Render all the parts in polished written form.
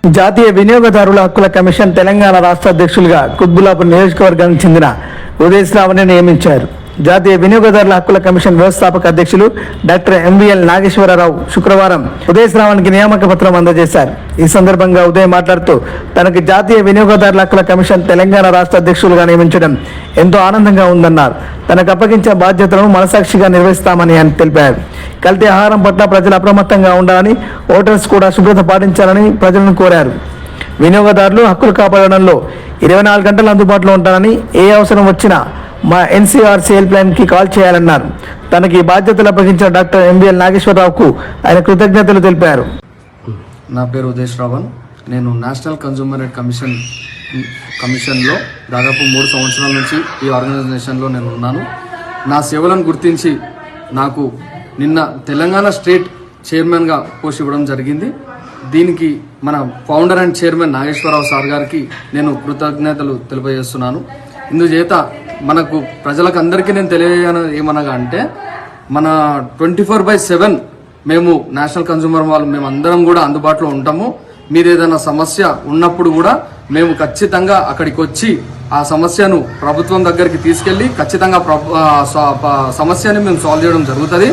జాతీయ వినియోగదారుల హక్కుల కమిషన్ తెలంగాణ రాష్ట్ర అధ్యక్షులుగా కుత్బుల్లాపూర్ నియోజకవర్గానికి చెందిన ఉదయ్ శ్రావణ్ని నియమించారు. జాతీయ వినియోగదారుల హక్కుల కమిషన్ వ్యవస్థాపక అధ్యక్షులు డాక్టర్ ఎంవీఎల్ నాగేశ్వరరావు శుక్రవారం ఉదయ్ శ్రావణ్కి నియామక పత్రం అందజేశారు. ఈ సందర్భంగా ఉదయ్ మాట్లాడుతూ తనకి జాతీయ వినియోగదారుల హక్కుల కమిషన్ తెలంగాణ రాష్ట్ర అధ్యక్షులుగా నియమించడం ఎంతో ఆనందంగా ఉందన్నారు. తనకు అప్పగించిన బాధ్యతలను మనసాక్షిగా నిర్వహిస్తామని ఆయన తెలిపారు. కల్తీ ఆహారం పట్ల ప్రజలు అప్రమత్తంగా ఉండాలని, ఓటర్స్ కూడా శుభ్రత పాటించాలని ప్రజలను కోరారు. వినియోగదారులు హక్కులు కాపాడడంలో 24 గంటలు అందుబాటులో ఉంటారని, ఏ అవసరం వచ్చినా మా ఎన్సీఆర్సీ హెల్ప్ లైన్కి కాల్ చేయాలన్నారు. తనకి బాధ్యతలు అప్పగించిన డాక్టర్ ఎంవీఎల్ నాగేశ్వరరావుకు ఆయన కృతజ్ఞతలు తెలిపారు. నా పేరు ఉదయ్ శ్రావణ్. నేను నేషనల్ కన్జ్యూమర్ కమిషన్లో దాదాపు 3 సంవత్సరాల నుంచి ఈ ఆర్గనైజేషన్లో నేను ఉన్నాను. నా సేవలను గుర్తించి నాకు నిన్న తెలంగాణ స్టేట్ చైర్మన్గా పోస్ట్ ఇవ్వడం జరిగింది. దీనికి మన founder and chairman Nageswara Rao sir గారికి నేను కృతజ్ఞతలు తెలియజేస్తున్నాను. ఇందుచేత మనకు ప్రజలకు అందరికీ నేను ఏమనగా అంటే, మన 24/7 మేము నేషనల్ కన్జ్యూమర్ వాళ్ళు మేము అందరం కూడా అందుబాటులో ఉంటాము. మీరు ఏదైనా సమస్య ఉన్నప్పుడు కూడా మేము ఖచ్చితంగా అక్కడికి వచ్చి ఆ సమస్యను ప్రభుత్వం దగ్గరికి తీసుకెళ్లి ఖచ్చితంగా సమస్యని మేము సాల్వ్ చేయడం జరుగుతుంది.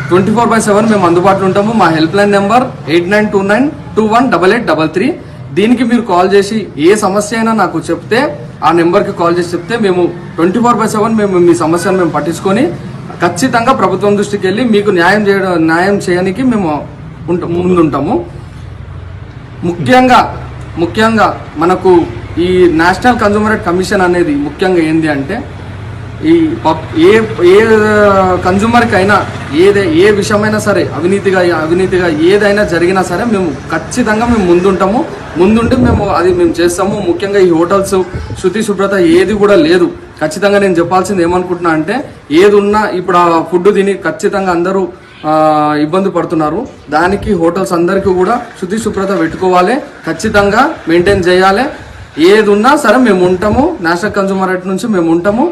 24/7 మేము అందుబాటులో ఉంటాము. మా హెల్ప్ లైన్ నెంబర్ 8929218833. దీనికి మీరు కాల్ చేసి ఏ సమస్య అయినా నాకు చెప్తే, ఆ నెంబర్కి కాల్ చేసి చెప్తే మేము 24/7 మేము మీ సమస్యను మేము పట్టించుకొని ఖచ్చితంగా ప్రభుత్వం దృష్టికి వెళ్ళి మీకు న్యాయం చేయడానికి మేము ముందుంటాము. ముఖ్యంగా మనకు ఈ నేషనల్ కన్జ్యూమర్ కమిషన్ అనేది ముఖ్యంగా ఏంటి అంటే, ఈ ఏ కన్జ్యూమర్కైనా ఏ విషయమైనా సరే అవినీతిగా ఏదైనా జరిగినా సరే మేము ఖచ్చితంగా మేము ముందుండి మేము చేస్తాము. ముఖ్యంగా ఈ హోటల్స్ శుద్ధి శుభ్రత ఏది కూడా లేదు. ఖచ్చితంగా నేను చెప్పాల్సింది ఏమనుకుంటున్నా అంటే, ఏది ఉన్నా ఇప్పుడు ఆ ఫుడ్ తిని ఖచ్చితంగా అందరూ ఇబ్బంది పడుతున్నారు. దానికి హోటల్స్ అందరికీ కూడా శుద్ధి శుభ్రత పెట్టుకోవాలి, ఖచ్చితంగా మెయింటైన్ చేయాలి. ఏది ఉన్నా సరే మేము ఉంటాము. నేషనల్ కన్జ్యూమర్ రైట్ నుంచి మేము ఉంటాము.